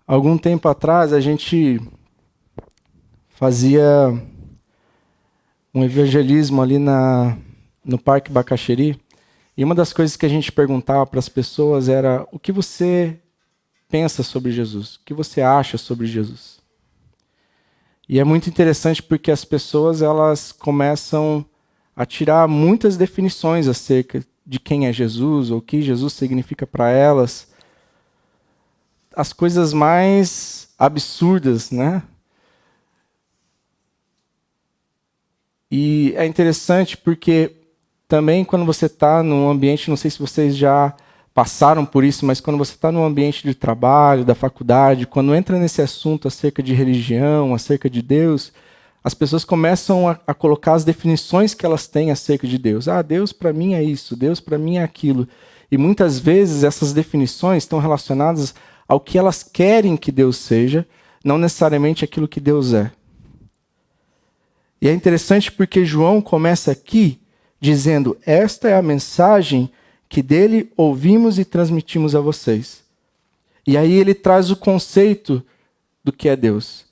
Algum tempo atrás, a gente fazia um evangelismo ali no Parque Bacaxeri, e uma das coisas que a gente perguntava para as pessoas era: o que você pensa sobre Jesus? O que você acha sobre Jesus? E é muito interessante porque as pessoas elas começam a tirar muitas definições acerca de quem é Jesus, ou o que Jesus significa para elas. As coisas mais absurdas, né? E é interessante porque também quando você está num ambiente, não sei se vocês já passaram por isso, mas quando você está num ambiente de trabalho, da faculdade, quando entra nesse assunto acerca de religião, acerca de Deus, as pessoas começam a colocar as definições que elas têm acerca de Deus. Ah, Deus para mim é isso, Deus para mim é aquilo. E muitas vezes essas definições estão relacionadas ao que elas querem que Deus seja, não necessariamente aquilo que Deus é. E é interessante porque João começa aqui dizendo: esta é a mensagem que dele ouvimos e transmitimos a vocês. E aí ele traz o conceito do que é Deus.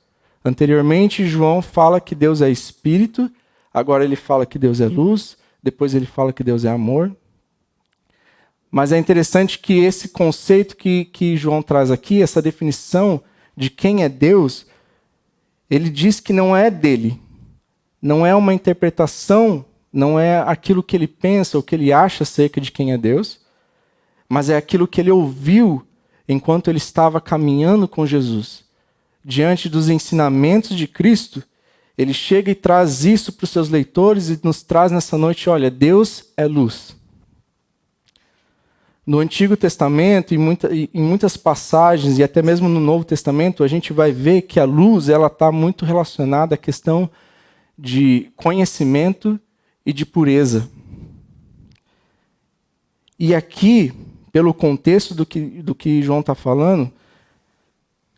Anteriormente, João fala que Deus é espírito, agora ele fala que Deus é luz, depois ele fala que Deus é amor. Mas é interessante que esse conceito que João traz aqui, essa definição de quem é Deus, ele diz que não é dele. Não é uma interpretação, não é aquilo que ele pensa ou que ele acha acerca de quem é Deus, mas é aquilo que ele ouviu enquanto ele estava caminhando com Jesus. Diante dos ensinamentos de Cristo, ele chega e traz isso para os seus leitores e nos traz nessa noite: olha, Deus é luz. No Antigo Testamento, em muitas passagens, e até mesmo no Novo Testamento, a gente vai ver que a luz está muito relacionada à questão de conhecimento e de pureza. E aqui, pelo contexto do que João está falando,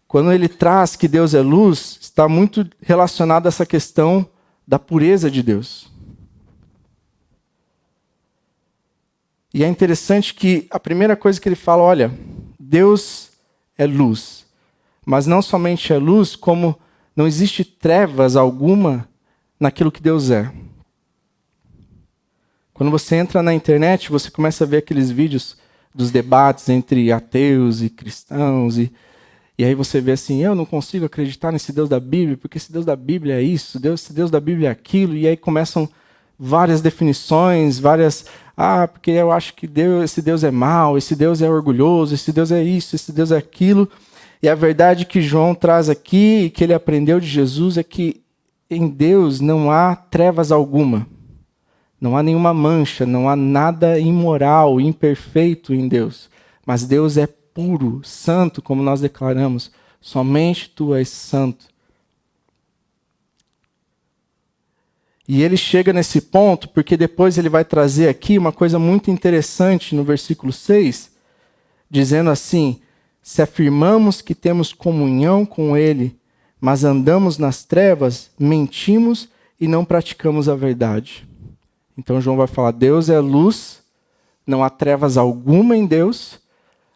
quando ele traz que Deus é luz, está muito relacionado a essa questão da pureza de Deus. E é interessante que a primeira coisa que ele fala: olha, Deus é luz. Mas não somente é luz, como não existe trevas alguma naquilo que Deus é. Quando você entra na internet, você começa a ver aqueles vídeos dos debates entre ateus e cristãos, e aí você vê assim: eu não consigo acreditar nesse Deus da Bíblia, porque esse Deus da Bíblia é isso, esse Deus da Bíblia é aquilo, e aí começam várias definições, porque eu acho que esse Deus é mau, esse Deus é orgulhoso, esse Deus é isso, esse Deus é aquilo. E a verdade que João traz aqui, que ele aprendeu de Jesus, é que em Deus não há trevas alguma. Não há nenhuma mancha, não há nada imoral, imperfeito em Deus. Mas Deus é puro, santo, como nós declaramos. Somente tu és santo. E ele chega nesse ponto porque depois ele vai trazer aqui uma coisa muito interessante no versículo 6, dizendo assim: se afirmamos que temos comunhão com ele, mas andamos nas trevas, mentimos e não praticamos a verdade. Então João vai falar: Deus é luz, não há trevas alguma em Deus.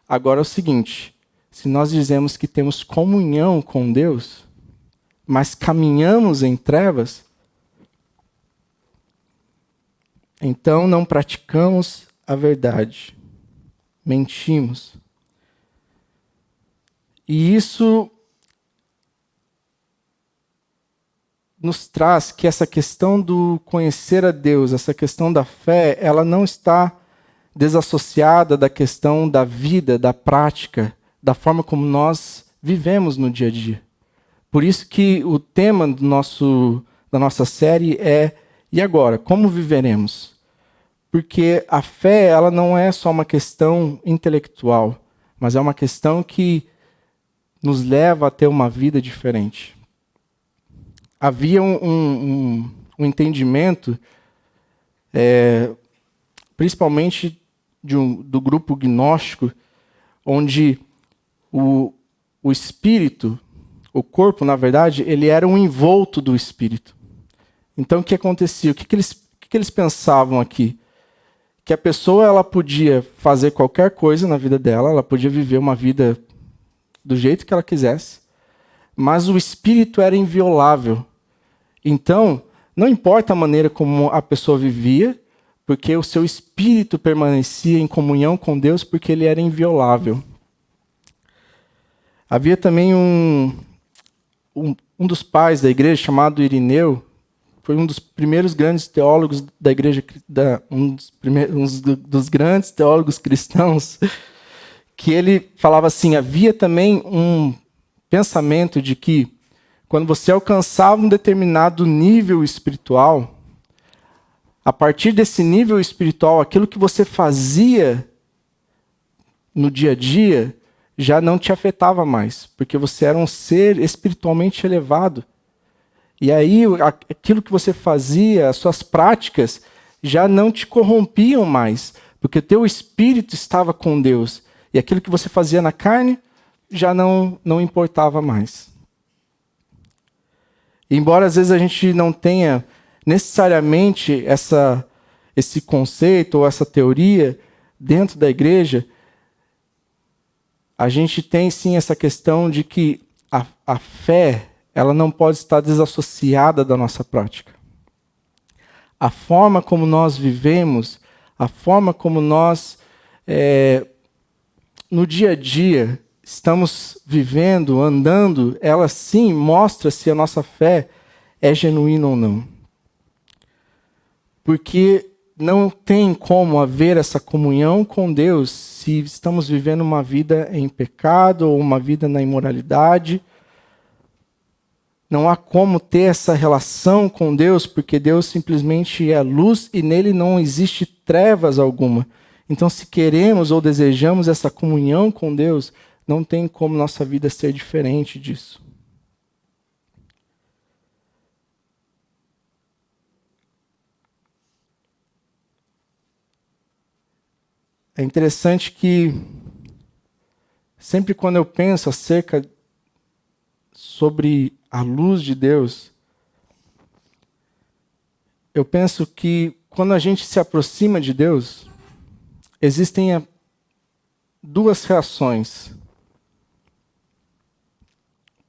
Agora é o seguinte: se nós dizemos que temos comunhão com Deus, mas caminhamos em trevas, então não praticamos a verdade, mentimos. E isso nos traz que essa questão do conhecer a Deus, essa questão da fé, ela não está desassociada da questão da vida, da prática, da forma como nós vivemos no dia a dia. Por isso que o tema da nossa série é: e agora, como viveremos? Porque a fé, ela não é só uma questão intelectual, mas é uma questão que nos leva a ter uma vida diferente. Havia um entendimento, principalmente do grupo gnóstico, onde o espírito, o corpo, na verdade, ele era um envolto do espírito. Então, o que acontecia? O que eles pensavam aqui? Que a pessoa ela podia fazer qualquer coisa na vida dela, ela podia viver uma vida do jeito que ela quisesse, mas o espírito era inviolável. Então, não importa a maneira como a pessoa vivia, porque o seu espírito permanecia em comunhão com Deus, porque ele era inviolável. Havia também um dos pais da igreja, chamado Irineu, foi um dos primeiros grandes teólogos da igreja, dos grandes teólogos cristãos, que ele falava assim, havia também um pensamento de que quando você alcançava um determinado nível espiritual, a partir desse nível espiritual, aquilo que você fazia no dia a dia já não te afetava mais, porque você era um ser espiritualmente elevado. E aí, aquilo que você fazia, as suas práticas, já não te corrompiam mais, porque o teu espírito estava com Deus. E aquilo que você fazia na carne já não importava mais. E embora às vezes a gente não tenha necessariamente esse conceito ou essa teoria dentro da igreja, a gente tem sim essa questão de que a fé ela não pode estar desassociada da nossa prática. A forma como nós vivemos, a forma como nós, no dia a dia, estamos vivendo, andando, ela sim mostra se a nossa fé é genuína ou não. Porque não tem como haver essa comunhão com Deus se estamos vivendo uma vida em pecado ou uma vida na imoralidade. Não há como ter essa relação com Deus, porque Deus simplesmente é luz e nele não existe trevas alguma. Então, se queremos ou desejamos essa comunhão com Deus, não tem como nossa vida ser diferente disso. É interessante que sempre quando eu penso acerca sobre a luz de Deus, eu penso que quando a gente se aproxima de Deus, existem duas reações.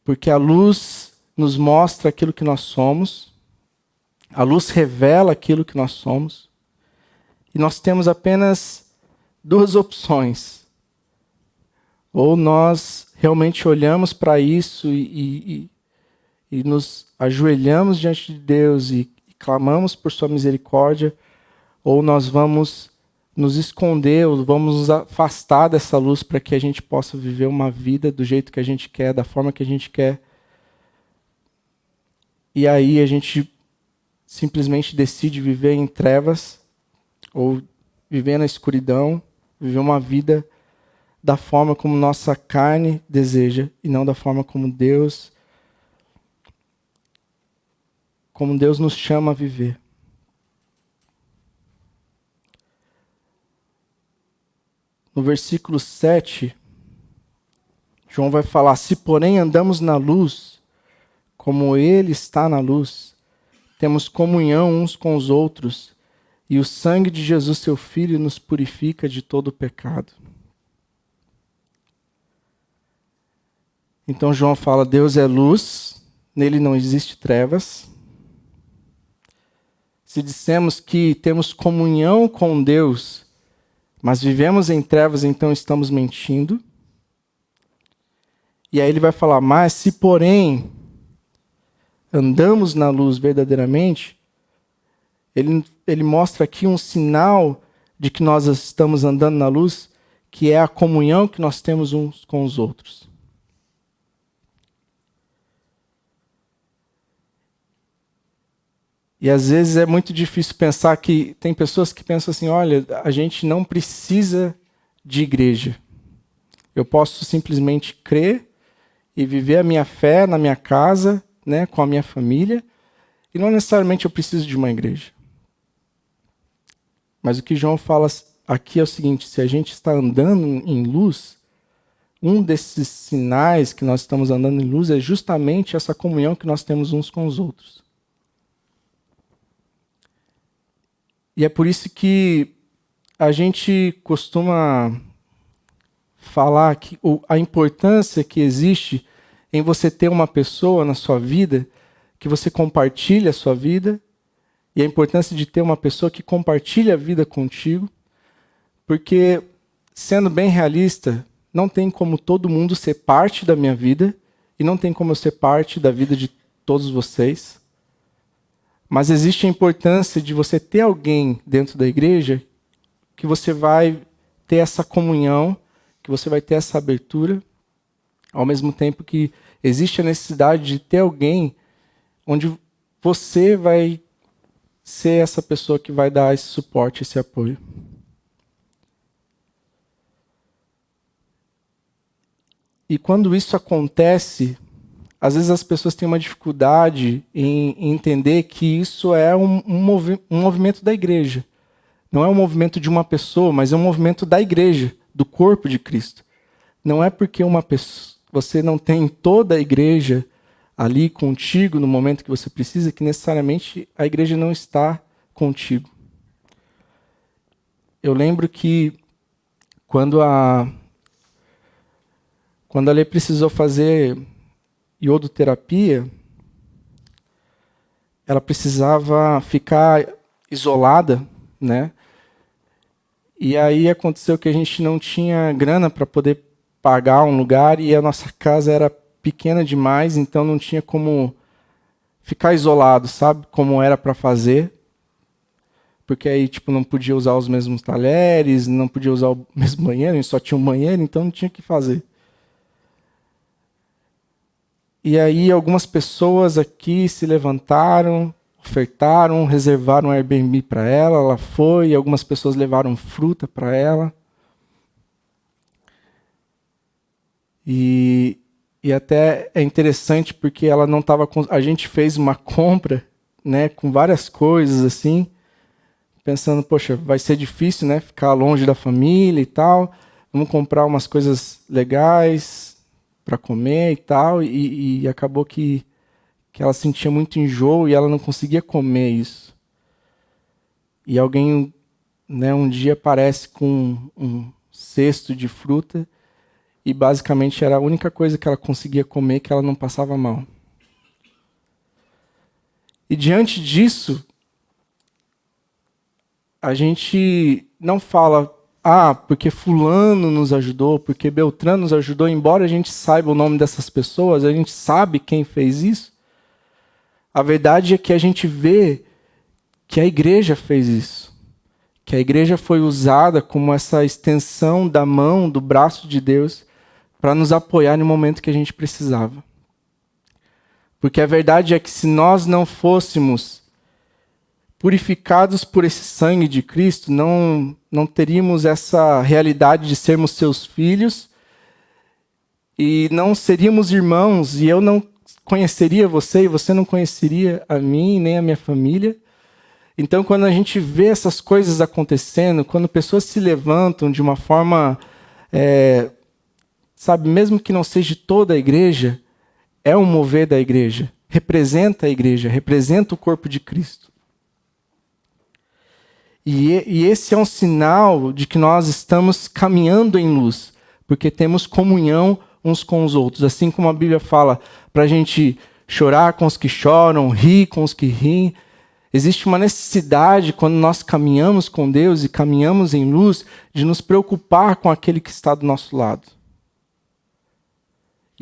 Porque a luz nos mostra aquilo que nós somos, a luz revela aquilo que nós somos, e nós temos apenas duas opções. Ou nós realmente olhamos para isso e nos ajoelhamos diante de Deus e clamamos por sua misericórdia, ou nós vamos nos esconder, ou vamos nos afastar dessa luz para que a gente possa viver uma vida do jeito que a gente quer, da forma que a gente quer. E aí a gente simplesmente decide viver em trevas, ou viver na escuridão, viver uma vida da forma como nossa carne deseja, e não da forma como Deus nos chama a viver. No versículo 7, João vai falar: se porém andamos na luz, como ele está na luz, temos comunhão uns com os outros, e o sangue de Jesus, seu Filho, nos purifica de todo o pecado. Então João fala: Deus é luz, nele não existe trevas. Se dissemos que temos comunhão com Deus, mas vivemos em trevas, então estamos mentindo. E aí ele vai falar: mas se porém andamos na luz verdadeiramente, ele mostra aqui um sinal de que nós estamos andando na luz, que é a comunhão que nós temos uns com os outros. E às vezes é muito difícil pensar que tem pessoas que pensam assim: olha, a gente não precisa de igreja. Eu posso simplesmente crer e viver a minha fé na minha casa, né, com a minha família, e não necessariamente eu preciso de uma igreja. Mas o que João fala aqui é o seguinte: se a gente está andando em luz, um desses sinais que nós estamos andando em luz é justamente essa comunhão que nós temos uns com os outros. E é por isso que a gente costuma falar que a importância que existe em você ter uma pessoa na sua vida que você compartilha a sua vida e a importância de ter uma pessoa que compartilha a vida contigo, porque, sendo bem realista, não tem como todo mundo ser parte da minha vida e não tem como eu ser parte da vida de todos vocês. Mas existe a importância de você ter alguém dentro da igreja que você vai ter essa comunhão, que você vai ter essa abertura, ao mesmo tempo que existe a necessidade de ter alguém onde você vai ser essa pessoa que vai dar esse suporte, esse apoio. E quando isso acontece, às vezes as pessoas têm uma dificuldade em entender que isso é um movimento da igreja. Não é um movimento de uma pessoa, mas é um movimento da igreja, do corpo de Cristo. Não é porque uma pessoa, você não tem toda a igreja ali contigo no momento que você precisa, que necessariamente a igreja não está contigo. Eu lembro que quando a Lê precisou fazer iodoterapia, ela precisava ficar isolada, né? E aí aconteceu que a gente não tinha grana para poder pagar um lugar e a nossa casa era pequena demais, então não tinha como ficar isolado, sabe? Como era para fazer. Porque aí, tipo, não podia usar os mesmos talheres, não podia usar o mesmo banheiro, a gente só tinha um banheiro, então não tinha o que fazer. E aí algumas pessoas aqui se levantaram, ofertaram, reservaram um Airbnb para ela foi, e algumas pessoas levaram fruta para ela. E até é interessante porque ela não estava a gente fez uma compra, né, com várias coisas assim, pensando, poxa, vai ser difícil, né, ficar longe da família e tal. Vamos comprar umas coisas legais para comer e tal, e acabou que ela sentia muito enjoo e ela não conseguia comer isso. E alguém, né, um dia aparece com um cesto de fruta e basicamente era a única coisa que ela conseguia comer, que ela não passava mal. E diante disso, a gente não fala, porque fulano nos ajudou, porque Beltrano nos ajudou, embora a gente saiba o nome dessas pessoas, a gente sabe quem fez isso. A verdade é que a gente vê que a igreja fez isso. Que a igreja foi usada como essa extensão da mão, do braço de Deus, para nos apoiar no momento que a gente precisava. Porque a verdade é que se nós não fôssemos purificados por esse sangue de Cristo, não teríamos essa realidade de sermos seus filhos e não seríamos irmãos, e eu não conheceria você e você não conheceria a mim nem a minha família. Então, quando a gente vê essas coisas acontecendo, quando pessoas se levantam de uma forma, sabe, mesmo que não seja toda a igreja, é um mover da igreja, representa a igreja, representa o corpo de Cristo. E esse é um sinal de que nós estamos caminhando em luz, porque temos comunhão uns com os outros. Assim como a Bíblia fala para a gente chorar com os que choram, rir com os que riem, existe uma necessidade, quando nós caminhamos com Deus e caminhamos em luz, de nos preocupar com aquele que está do nosso lado.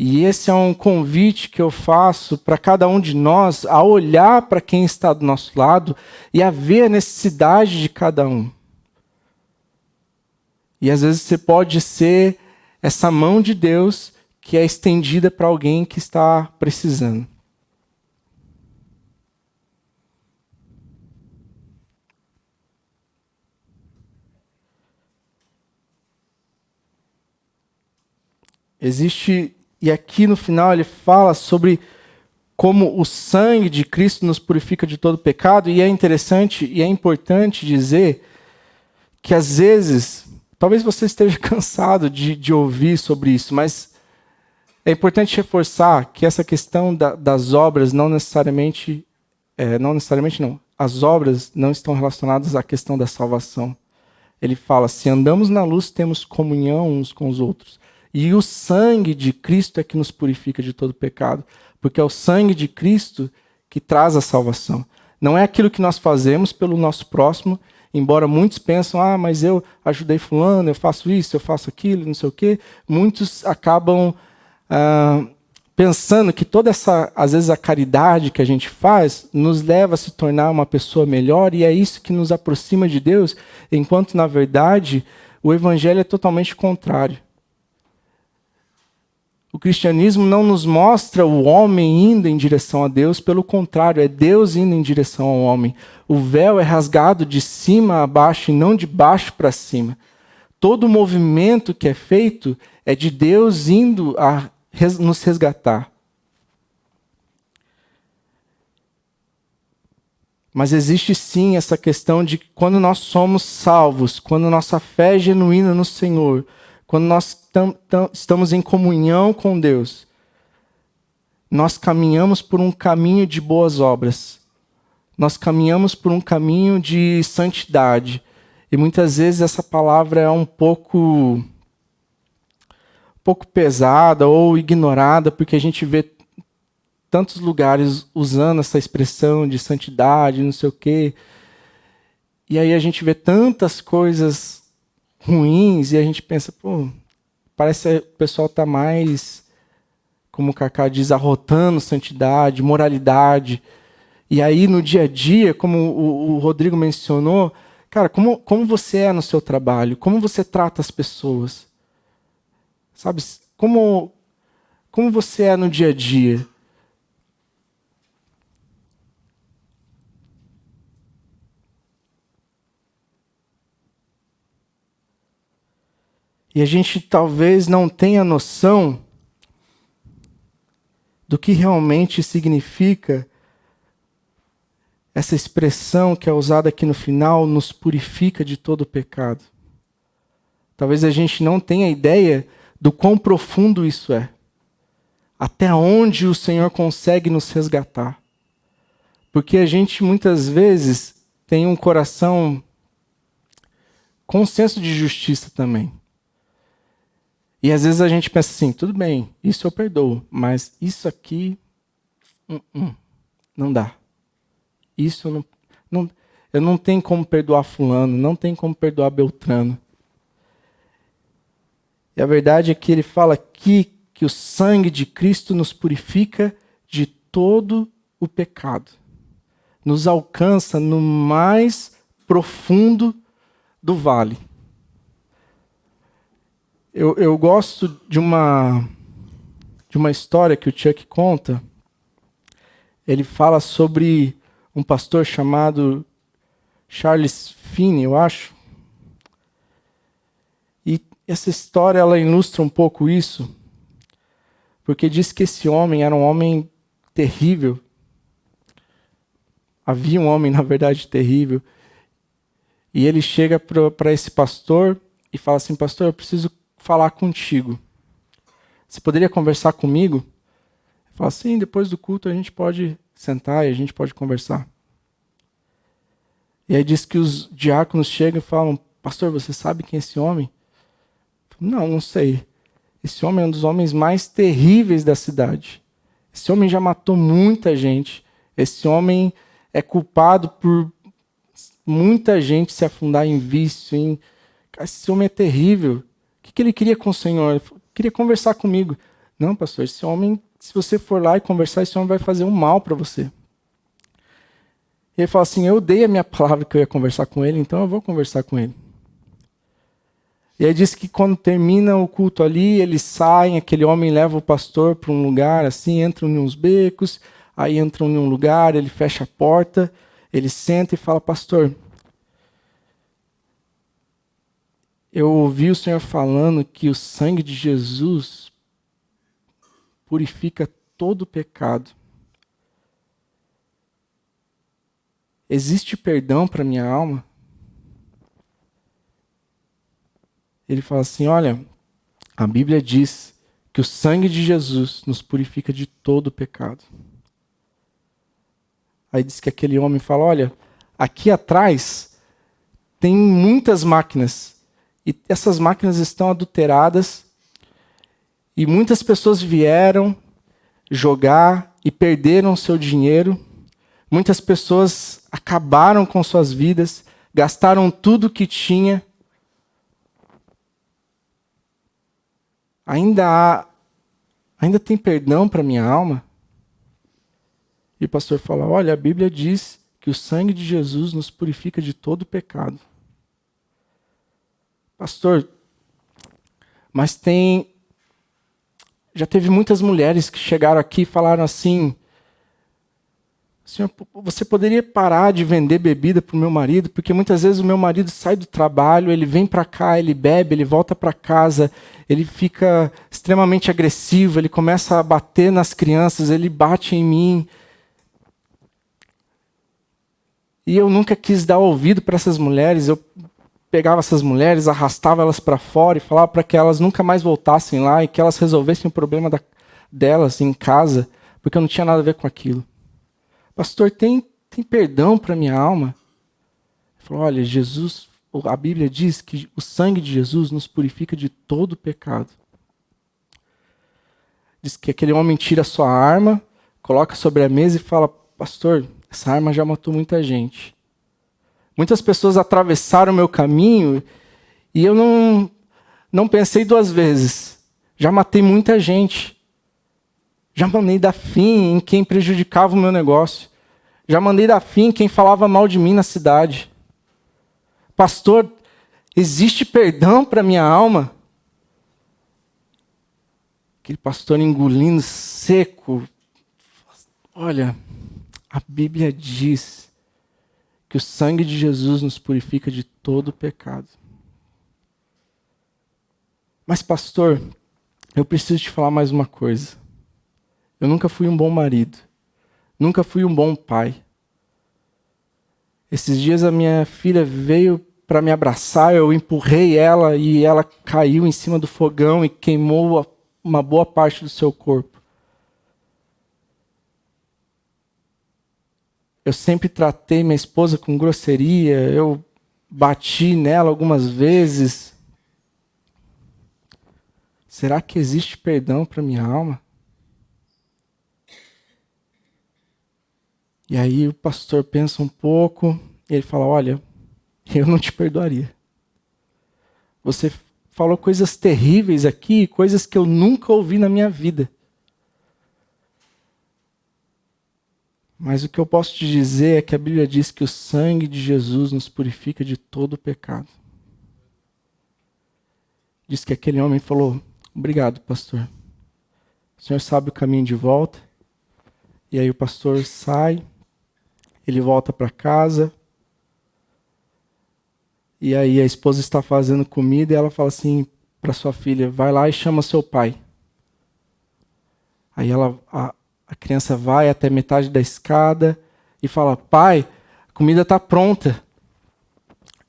E esse é um convite que eu faço para cada um de nós, a olhar para quem está do nosso lado e a ver a necessidade de cada um. E às vezes você pode ser essa mão de Deus que é estendida para alguém que está precisando. Existe, e aqui no final ele fala sobre como o sangue de Cristo nos purifica de todo pecado, e é interessante e é importante dizer que às vezes, talvez você esteja cansado de ouvir sobre isso, mas é importante reforçar que essa questão das obras não necessariamente não, as obras não estão relacionadas à questão da salvação. Ele fala: se andamos na luz, temos comunhão uns com os outros. E o sangue de Cristo é que nos purifica de todo pecado. Porque é o sangue de Cristo que traz a salvação. Não é aquilo que nós fazemos pelo nosso próximo, embora muitos pensam: ah, mas eu ajudei fulano, eu faço isso, eu faço aquilo, não sei o quê. Muitos acabam pensando que toda essa, às vezes, a caridade que a gente faz nos leva a se tornar uma pessoa melhor, e é isso que nos aproxima de Deus, enquanto, na verdade, o evangelho é totalmente contrário. O cristianismo não nos mostra o homem indo em direção a Deus, pelo contrário, é Deus indo em direção ao homem. O véu é rasgado de cima a baixo e não de baixo para cima. Todo o movimento que é feito é de Deus indo a nos resgatar. Mas existe sim essa questão de que quando nós somos salvos, quando nossa fé é genuína no Senhor, quando nós estamos em comunhão com Deus, nós caminhamos por um caminho de boas obras. Nós caminhamos por um caminho de santidade. E muitas vezes essa palavra é um pouco pesada ou ignorada, porque a gente vê tantos lugares usando essa expressão de santidade, não sei o quê. E aí a gente vê tantas coisas ruins e a gente pensa: pô, parece que o pessoal está mais, como o Cacá diz, arrotando santidade, moralidade. E aí no dia a dia, como o Rodrigo mencionou, cara, como você é no seu trabalho? Como você trata as pessoas? Sabe, como você é no dia a dia? E a gente talvez não tenha noção do que realmente significa essa expressão que é usada aqui no final: nos purifica de todo pecado. Talvez a gente não tenha ideia do quão profundo isso é. Até onde o Senhor consegue nos resgatar. Porque a gente muitas vezes tem um coração com senso de justiça também. E às vezes a gente pensa assim: tudo bem, isso eu perdoo, mas isso aqui não dá. Isso eu não tenho como perdoar fulano, não tenho como perdoar Beltrano. E a verdade é que ele fala aqui que o sangue de Cristo nos purifica de todo o pecado. Nos alcança no mais profundo do vale. Eu gosto de uma história que o Chuck conta. Ele fala sobre um pastor chamado Charles Finney, eu acho. E essa história ela ilustra um pouco isso, porque diz que esse homem era um homem terrível. Havia um homem, na verdade, terrível. E ele chega para esse pastor e fala assim: pastor, eu preciso falar contigo. Você poderia conversar comigo? Ele fala: sim, depois do culto a gente pode sentar e a gente pode conversar. E aí diz que os diáconos chegam e falam: pastor, você sabe quem é esse homem? Não sei. Esse homem é um dos homens mais terríveis da cidade. Esse homem já matou muita gente. Esse homem é culpado por muita gente se afundar em vício. Esse homem é terrível. O que ele queria com o Senhor? Ele queria conversar comigo. Não, pastor, esse homem, se você for lá e conversar, esse homem vai fazer um mal para você. E ele fala assim: eu dei a minha palavra que eu ia conversar com ele, então eu vou conversar com ele. E aí diz que quando termina o culto ali, eles saem, aquele homem leva o pastor para um lugar, assim, entram em uns becos, aí entram em um lugar, ele fecha a porta, ele senta e fala: pastor, eu ouvi o Senhor falando que o sangue de Jesus purifica todo o pecado. Existe perdão para minha alma? Ele fala assim: olha, a Bíblia diz que o sangue de Jesus nos purifica de todo o pecado. Aí diz que aquele homem fala: olha, aqui atrás tem muitas máquinas. E essas máquinas estão adulteradas. E muitas pessoas vieram jogar e perderam seu dinheiro. Muitas pessoas acabaram com suas vidas, gastaram tudo que tinha. Ainda tem perdão para minha alma? E o pastor fala, olha, a Bíblia diz que o sangue de Jesus nos purifica de todo pecado. Pastor, mas já teve muitas mulheres que chegaram aqui e falaram assim, Senhor, você poderia parar de vender bebida para o meu marido? Porque muitas vezes o meu marido sai do trabalho, ele vem para cá, ele bebe, ele volta para casa, ele fica extremamente agressivo, ele começa a bater nas crianças, ele bate em mim. E eu nunca quis dar ouvido para essas mulheres, eu pegava essas mulheres, arrastava elas para fora e falava para que elas nunca mais voltassem lá e que elas resolvessem o problema delas em casa, porque eu não tinha nada a ver com aquilo. Pastor, tem perdão para minha alma? Ele falou, olha, a Bíblia diz que o sangue de Jesus nos purifica de todo pecado. Diz que aquele homem tira a sua arma, coloca sobre a mesa e fala, pastor, essa arma já matou muita gente. Muitas pessoas atravessaram o meu caminho e eu não pensei duas vezes. Já matei muita gente. Já mandei dar fim em quem prejudicava o meu negócio. Já mandei dar fim em quem falava mal de mim na cidade. Pastor, existe perdão para minha alma? Aquele pastor engolindo seco. Olha, a Bíblia diz que o sangue de Jesus nos purifica de todo pecado. Mas, pastor, eu preciso te falar mais uma coisa. Eu nunca fui um bom marido. Nunca fui um bom pai. Esses dias a minha filha veio para me abraçar, eu empurrei ela e ela caiu em cima do fogão e queimou uma boa parte do seu corpo. Eu sempre tratei minha esposa com grosseria, eu bati nela algumas vezes. Será que existe perdão para minha alma? E aí o pastor pensa um pouco e ele fala, olha, eu não te perdoaria. Você falou coisas terríveis aqui, coisas que eu nunca ouvi na minha vida. Mas o que eu posso te dizer é que a Bíblia diz que o sangue de Jesus nos purifica de todo pecado. Diz que aquele homem falou, obrigado, pastor. O senhor sabe o caminho de volta. E aí o pastor sai, ele volta para casa. E aí a esposa está fazendo comida e ela fala assim para sua filha, vai lá e chama seu pai. Aí a criança vai até metade da escada e fala, pai, a comida está pronta.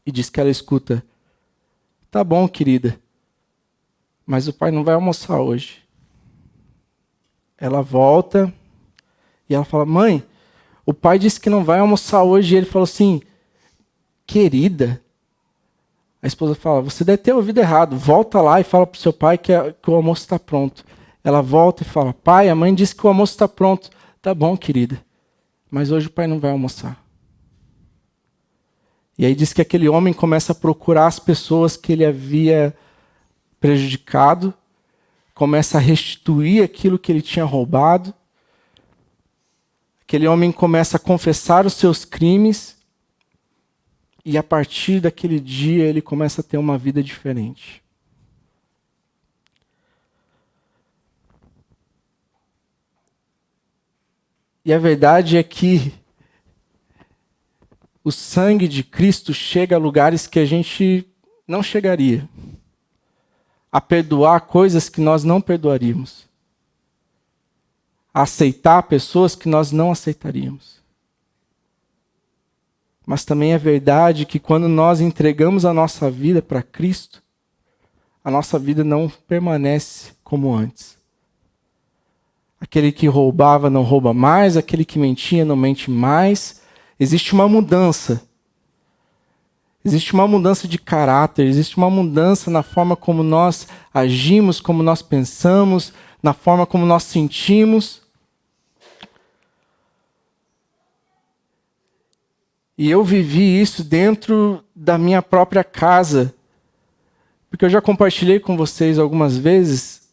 E diz que ela escuta, tá bom, querida, mas o pai não vai almoçar hoje. Ela volta e ela fala, mãe, o pai disse que não vai almoçar hoje. E ele falou assim, querida. A esposa fala, você deve ter ouvido errado. Volta lá e fala para o seu pai que o almoço está pronto. Ela volta e fala, pai, a mãe disse que o almoço está pronto. Tá bom, querida, mas hoje o pai não vai almoçar. E aí diz que aquele homem começa a procurar as pessoas que ele havia prejudicado, começa a restituir aquilo que ele tinha roubado. Aquele homem começa a confessar os seus crimes e a partir daquele dia ele começa a ter uma vida diferente. E a verdade é que o sangue de Cristo chega a lugares que a gente não chegaria. A perdoar coisas que nós não perdoaríamos. A aceitar pessoas que nós não aceitaríamos. Mas também é verdade que quando nós entregamos a nossa vida para Cristo, a nossa vida não permanece como antes. Aquele que roubava não rouba mais, aquele que mentia não mente mais. Existe uma mudança. Existe Existe uma mudança de caráter, existe uma mudança na forma como nós agimos, como nós pensamos, na forma como nós sentimos. E eu vivi isso dentro da minha própria casa. Porque eu já compartilhei com vocês algumas vezes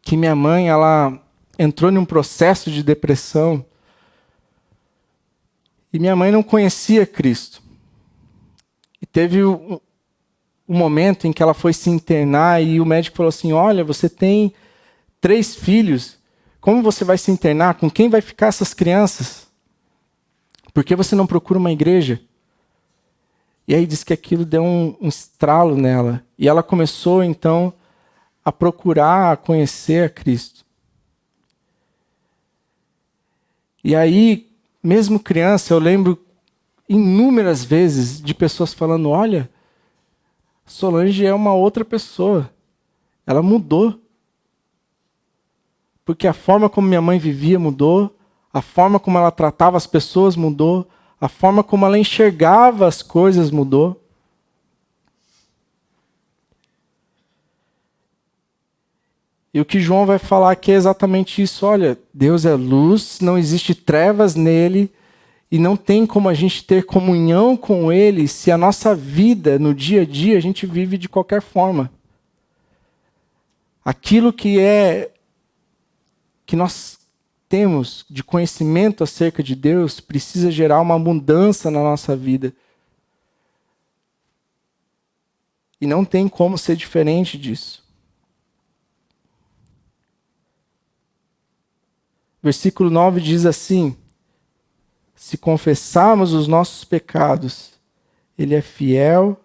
que minha mãe, ela entrou num processo de depressão. E minha mãe não conhecia Cristo. E teve um momento em que ela foi se internar e o médico falou assim, olha, você tem 3 filhos, como você vai se internar? Com quem vai ficar essas crianças? Por que você não procura uma igreja? E aí diz que aquilo deu um estralo nela. E ela começou, então, a procurar, a conhecer a Cristo. E aí, mesmo criança, eu lembro inúmeras vezes de pessoas falando, olha, Solange é uma outra pessoa. Ela mudou. Porque a forma como minha mãe vivia mudou, a forma como ela tratava as pessoas mudou, a forma como ela enxergava as coisas mudou. E o que João vai falar aqui é exatamente isso. Olha, Deus é luz, não existe trevas nele, e não tem como a gente ter comunhão com ele se a nossa vida, no dia a dia, a gente vive de qualquer forma. Aquilo que nós temos de conhecimento acerca de Deus precisa gerar uma mudança na nossa vida. E não tem como ser diferente disso. Versículo 9 diz assim, se confessarmos os nossos pecados, ele é fiel.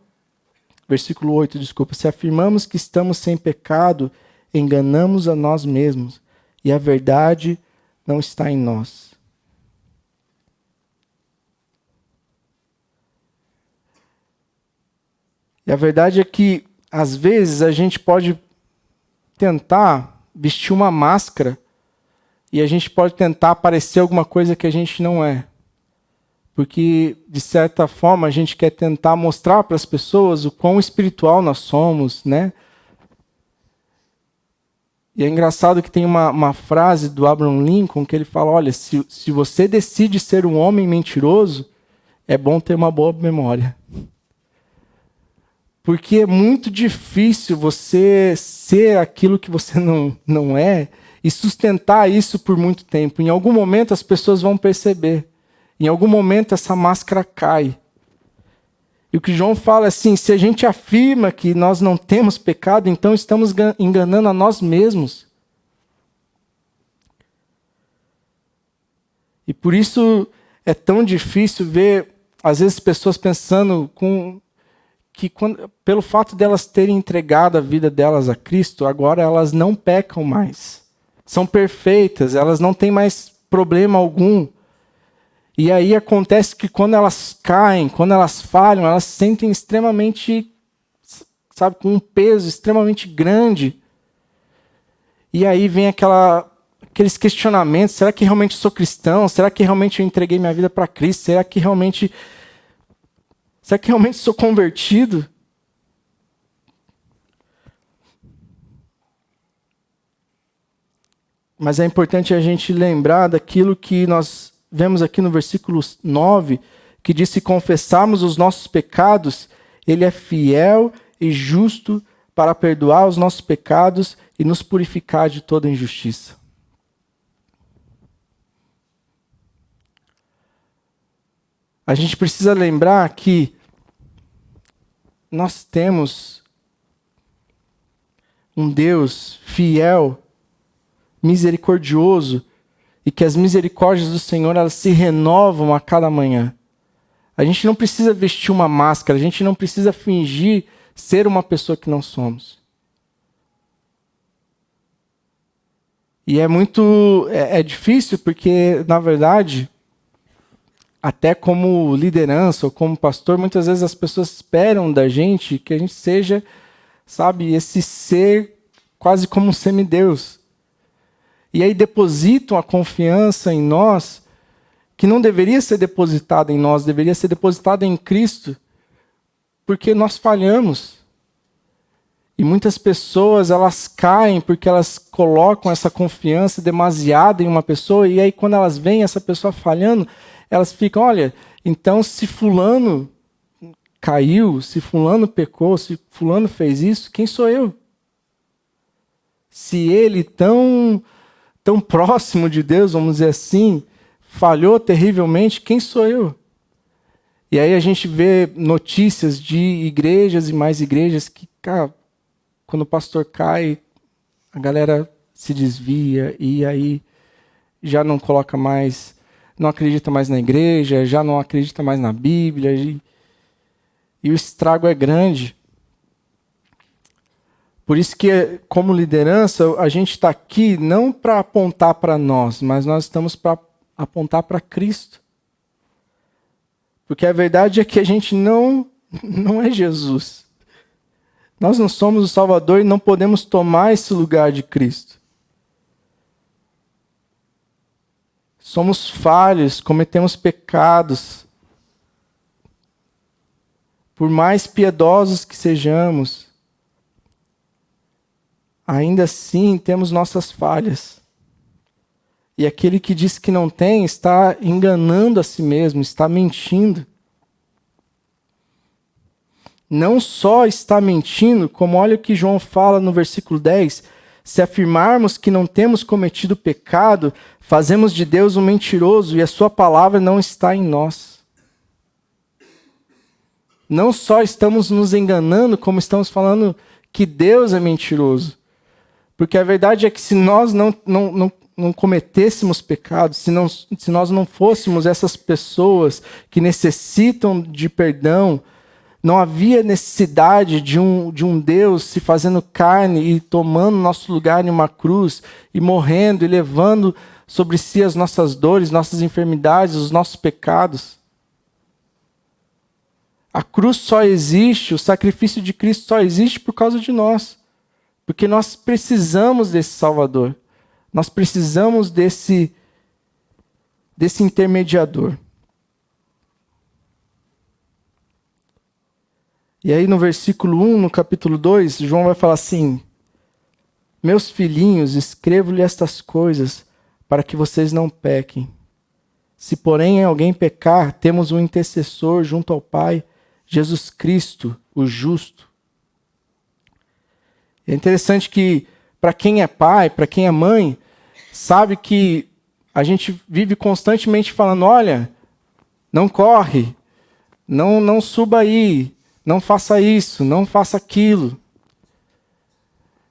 Versículo 8, desculpa. Se afirmamos que estamos sem pecado, enganamos a nós mesmos, e a verdade não está em nós. E a verdade é que, às vezes, a gente pode tentar vestir uma máscara e a gente pode tentar parecer alguma coisa que a gente não é. Porque, de certa forma, a gente quer tentar mostrar para as pessoas o quão espiritual nós somos, né? E é engraçado que tem uma frase do Abraham Lincoln que ele fala, olha, se você decide ser um homem mentiroso, é bom ter uma boa memória. Porque é muito difícil você ser aquilo que você não é e sustentar isso por muito tempo. Em algum momento as pessoas vão perceber. Em algum momento essa máscara cai. E o que João fala é assim, se a gente afirma que nós não temos pecado, então estamos enganando a nós mesmos. E por isso é tão difícil ver, às vezes, pessoas pensando pelo fato delas terem entregado a vida delas a Cristo, agora elas não pecam mais. São perfeitas, elas não têm mais problema algum. E aí acontece que quando elas caem, quando elas falham, elas se sentem extremamente, sabe, com um peso extremamente grande. E aí vem aqueles questionamentos, será que realmente sou cristão? Será que realmente eu entreguei minha vida para Cristo? Será que realmente sou convertido? Mas é importante a gente lembrar daquilo que nós vemos aqui no versículo 9, que diz, se confessarmos os nossos pecados, ele é fiel e justo para perdoar os nossos pecados e nos purificar de toda injustiça. A gente precisa lembrar que nós temos um Deus fiel, misericordioso, e que as misericórdias do Senhor elas se renovam a cada manhã. A gente não precisa vestir uma máscara, a gente não precisa fingir ser uma pessoa que não somos. E é difícil porque, na verdade, até como liderança ou como pastor, muitas vezes as pessoas esperam da gente que a gente seja, sabe, esse ser quase como um semideus. E aí depositam a confiança em nós, que não deveria ser depositada em nós, deveria ser depositada em Cristo. porque nós falhamos. E muitas pessoas, elas caem porque elas colocam essa confiança demasiada em uma pessoa, e aí quando elas veem essa pessoa falhando, elas ficam, olha, então se fulano caiu, se fulano pecou, se fulano fez isso, quem sou eu? Se ele tão próximo de Deus, vamos dizer assim, falhou terrivelmente, quem sou eu? E aí a gente vê notícias de igrejas e mais igrejas que, cara, quando o pastor cai, a galera se desvia e aí já não coloca mais, não acredita mais na igreja, já não acredita mais na Bíblia, e o estrago é grande. Por isso que, como liderança, a gente está aqui não para apontar para nós, mas nós estamos para apontar para Cristo. Porque a verdade é que a gente não é Jesus. Nós não somos o Salvador e não podemos tomar esse lugar de Cristo. Somos falhos, cometemos pecados. Por mais piedosos que sejamos, ainda assim temos nossas falhas. E aquele que diz que não tem está enganando a si mesmo, está mentindo. Não só está mentindo, como olha o que João fala no versículo 10, se afirmarmos que não temos cometido pecado, fazemos de Deus um mentiroso e a sua palavra não está em nós. Não só estamos nos enganando, como estamos falando que Deus é mentiroso. Porque a verdade é que se nós não cometêssemos pecado, se nós não fôssemos essas pessoas que necessitam de perdão, não havia necessidade de um Deus se fazendo carne e tomando nosso lugar em uma cruz, e morrendo e levando sobre si as nossas dores, nossas enfermidades, os nossos pecados. A cruz só existe, o sacrifício de Cristo só existe por causa de nós. Porque nós precisamos desse Salvador. Nós precisamos desse intermediador. E aí no versículo 1, no capítulo 2, João vai falar assim: meus filhinhos, escrevo-lhe estas coisas para que vocês não pequem. Se porém alguém pecar, temos um intercessor junto ao Pai, Jesus Cristo, o justo. É interessante que para quem é pai, para quem é mãe, sabe que a gente vive constantemente falando, olha, não corre, não suba aí, não faça isso, não faça aquilo.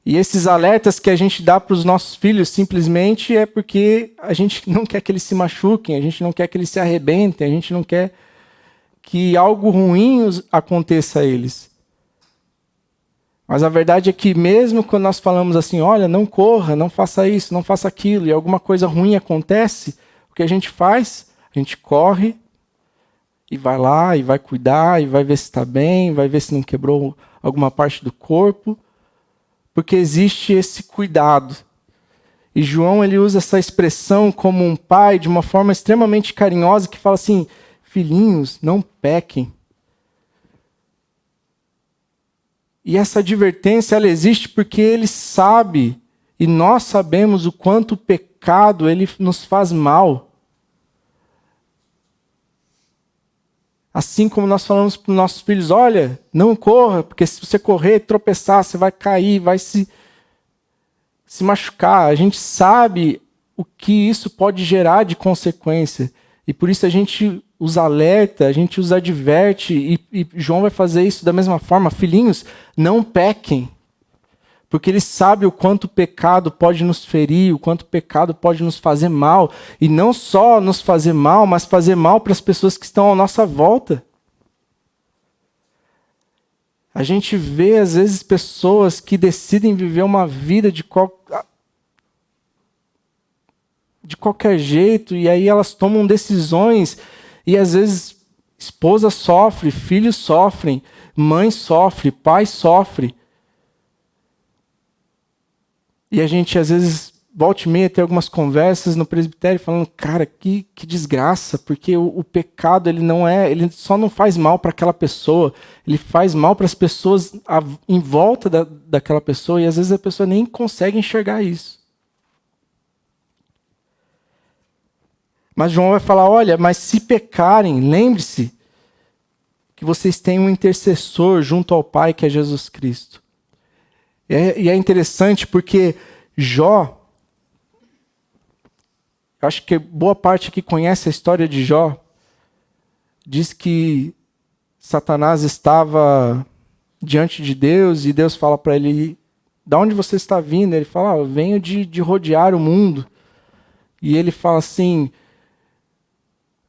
E esses alertas que a gente dá para os nossos filhos simplesmente é porque a gente não quer que eles se machuquem, a gente não quer que eles se arrebentem, a gente não quer que algo ruim aconteça a eles. Mas a verdade é que mesmo quando nós falamos assim, olha, não corra, não faça isso, não faça aquilo, e alguma coisa ruim acontece, o que a gente faz? A gente corre e vai lá, e vai cuidar, e vai ver se está bem, vai ver se não quebrou alguma parte do corpo, porque existe esse cuidado. E João ele usa essa expressão como um pai de uma forma extremamente carinhosa, que fala assim, filhinhos, não pequem. E essa advertência ela existe porque ele sabe, e nós sabemos o quanto o pecado ele nos faz mal. Assim como nós falamos para os nossos filhos, olha, não corra, porque se você correr e tropeçar, você vai cair, vai se machucar. A gente sabe o que isso pode gerar de consequência. E por isso a gente os alerta, a gente os adverte, e João vai fazer isso da mesma forma. Filhinhos, não pequem. Porque ele sabe o quanto o pecado pode nos ferir, o quanto o pecado pode nos fazer mal. E não só nos fazer mal, mas fazer mal para as pessoas que estão à nossa volta. A gente vê, às vezes, pessoas que decidem viver uma vida de qualquer jeito, e aí elas tomam decisões, e às vezes esposa sofre, filhos sofrem, mãe sofre, pai sofre. E a gente às vezes volta e meia, tem algumas conversas no presbitério falando, cara, que desgraça, porque o pecado, ele só não faz mal para aquela pessoa, ele faz mal para as pessoas em volta daquela pessoa, e às vezes a pessoa nem consegue enxergar isso. Mas João vai falar, olha, mas se pecarem, lembre-se que vocês têm um intercessor junto ao Pai, que é Jesus Cristo. E é interessante porque Jó, eu acho que boa parte que conhece a história de Jó, diz que Satanás estava diante de Deus e Deus fala para ele, de onde você está vindo? Ele fala, eu venho de rodear o mundo. E ele fala assim,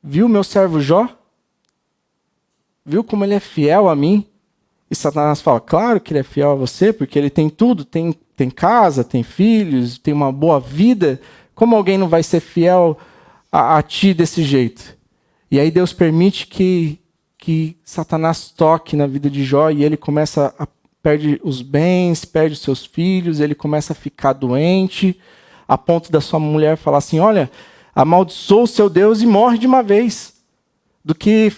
viu meu servo Jó? Viu como ele é fiel a mim? E Satanás fala, claro que ele é fiel a você, porque ele tem tudo, tem casa, tem filhos, tem uma boa vida. Como alguém não vai ser fiel a ti desse jeito? E aí Deus permite que Satanás toque na vida de Jó e ele começa a perde os bens, perde os seus filhos, ele começa a ficar doente, a ponto da sua mulher falar assim, olha, amaldiçoa o seu Deus e morre de uma vez, do que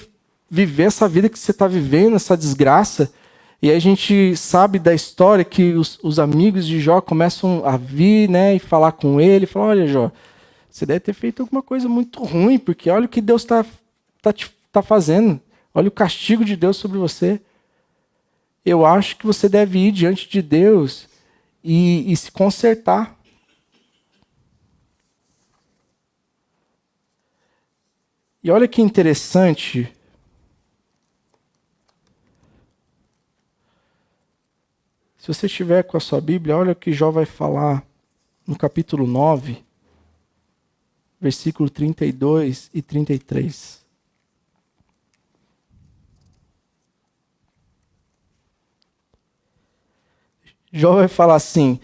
viver essa vida que você está vivendo, essa desgraça. E aí a gente sabe da história que os amigos de Jó começam a vir, né, e falar com ele, falar, olha Jó, você deve ter feito alguma coisa muito ruim, porque olha o que Deus tá fazendo, olha o castigo de Deus sobre você. Eu acho que você deve ir diante de Deus e se consertar. E olha que interessante. Se você estiver com a sua Bíblia, olha o que Jó vai falar no capítulo 9, versículo 32 e 33. Jó vai falar assim,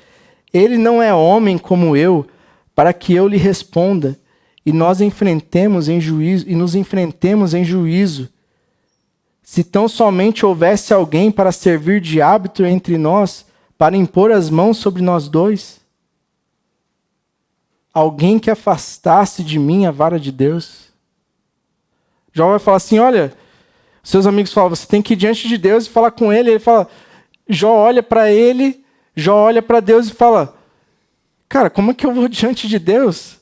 ele não é homem como eu, para que eu lhe responda, e nos enfrentemos em juízo. Se tão somente houvesse alguém para servir de árbitro entre nós, para impor as mãos sobre nós dois. Alguém que afastasse de mim a vara de Deus. Jó vai falar assim, olha, seus amigos falam, você tem que ir diante de Deus e falar com ele. Ele fala, Jó olha para ele, Jó olha para Deus e fala, cara, como é que eu vou diante de Deus?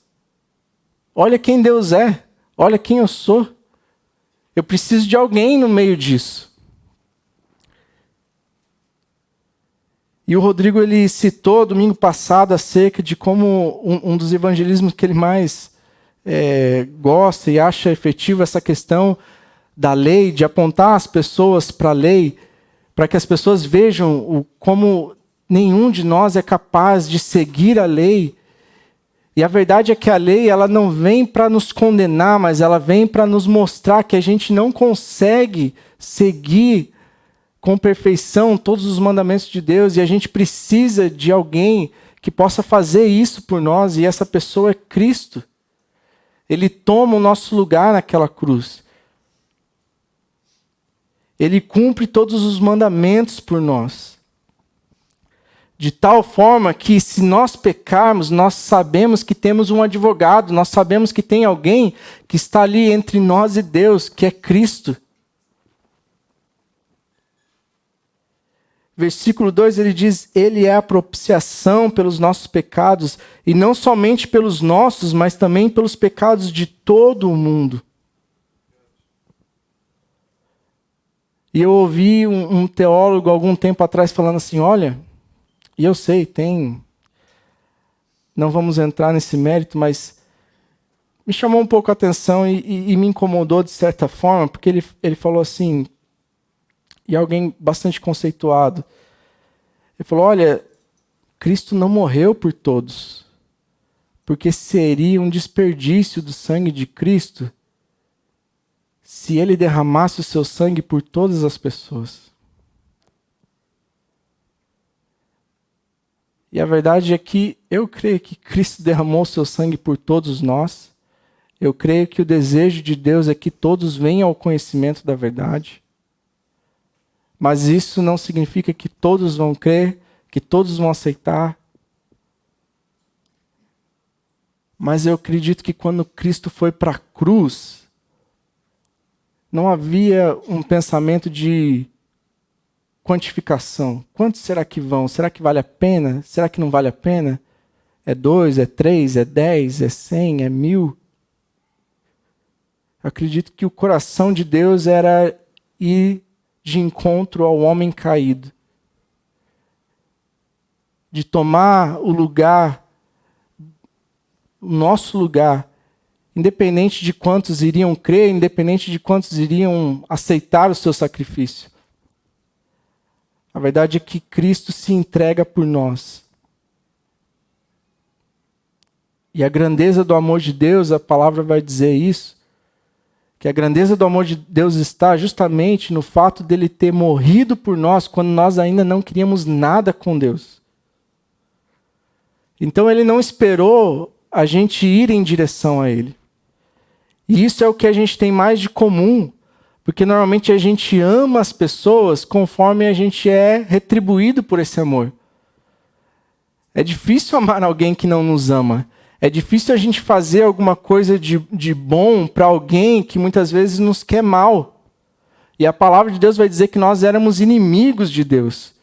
Olha quem Deus é, olha quem eu sou. Eu preciso de alguém no meio disso. E o Rodrigo ele citou domingo passado acerca de como um dos evangelismos que ele mais gosta e acha efetivo essa questão da lei, de apontar as pessoas para a lei, para que as pessoas vejam como nenhum de nós é capaz de seguir a lei. E a verdade é que a lei ela não vem para nos condenar, mas ela vem para nos mostrar que a gente não consegue seguir com perfeição todos os mandamentos de Deus e a gente precisa de alguém que possa fazer isso por nós, e essa pessoa é Cristo. Ele toma o nosso lugar naquela cruz. Ele cumpre todos os mandamentos por nós. De tal forma que, se nós pecarmos, nós sabemos que temos um advogado, nós sabemos que tem alguém que está ali entre nós e Deus, que é Cristo. Versículo 2, ele diz, ele é a propiciação pelos nossos pecados, e não somente pelos nossos, mas também pelos pecados de todo o mundo. E eu ouvi um teólogo algum tempo atrás falando assim, olha, e eu sei, não vamos entrar nesse mérito, mas me chamou um pouco a atenção e me incomodou de certa forma, porque ele falou assim, e alguém bastante conceituado, ele falou, olha, Cristo não morreu por todos, porque seria um desperdício do sangue de Cristo se ele derramasse o seu sangue por todas as pessoas. E a verdade é que eu creio que Cristo derramou o seu sangue por todos nós. Eu creio que o desejo de Deus é que todos venham ao conhecimento da verdade. Mas isso não significa que todos vão crer, que todos vão aceitar. Mas eu acredito que quando Cristo foi para a cruz, não havia um pensamento de quantificação. Quantos será que vão? Será que vale a pena? Será que não vale a pena? É 2, é 3, é 10, é 100, é 1000? Eu acredito que o coração de Deus era ir de encontro ao homem caído. De tomar o lugar, o nosso lugar, independente de quantos iriam crer, independente de quantos iriam aceitar o seu sacrifício. A verdade é que Cristo se entrega por nós. E a grandeza do amor de Deus, a palavra vai dizer isso, que a grandeza do amor de Deus está justamente no fato dele ter morrido por nós quando nós ainda não queríamos nada com Deus. Então ele não esperou a gente ir em direção a ele. E isso é o que a gente tem mais de comum, porque normalmente a gente ama as pessoas conforme a gente é retribuído por esse amor. É difícil amar alguém que não nos ama. É difícil a gente fazer alguma coisa de bom para alguém que muitas vezes nos quer mal. E a palavra de Deus vai dizer que nós éramos inimigos de Deus.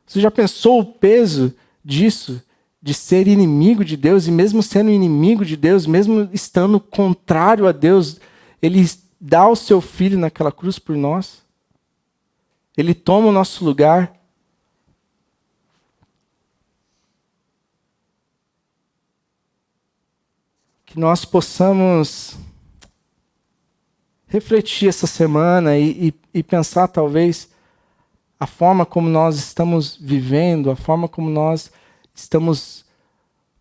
Você já pensou o peso disso? De ser inimigo de Deus, e mesmo sendo inimigo de Deus, mesmo estando contrário a Deus, Ele dá o seu Filho naquela cruz por nós. Ele toma o nosso lugar. Que nós possamos refletir essa semana e pensar, talvez, a forma como nós estamos vivendo, a forma como nós estamos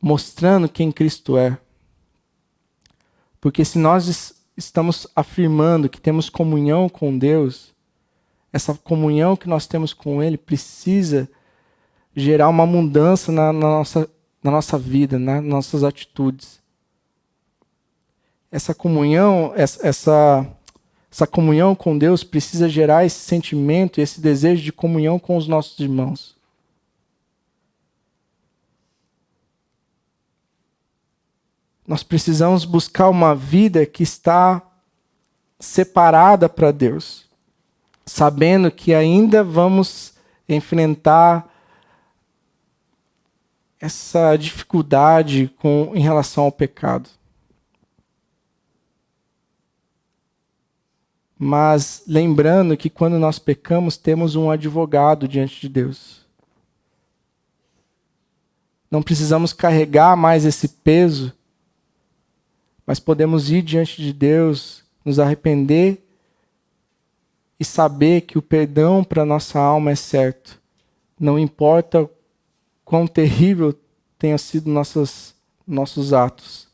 mostrando quem Cristo é. Porque se nós estamos afirmando que temos comunhão com Deus, essa comunhão que nós temos com Ele precisa gerar uma mudança na nossa vida, nas nossas atitudes. Essa comunhão com Deus precisa gerar esse sentimento, esse desejo de comunhão com os nossos irmãos. Nós precisamos buscar uma vida que está separada para Deus, sabendo que ainda vamos enfrentar essa dificuldade em relação ao pecado. Mas lembrando que quando nós pecamos, temos um advogado diante de Deus. Não precisamos carregar mais esse peso, mas podemos ir diante de Deus, nos arrepender e saber que o perdão para nossa alma é certo. Não importa quão terrível tenham sido nossos atos.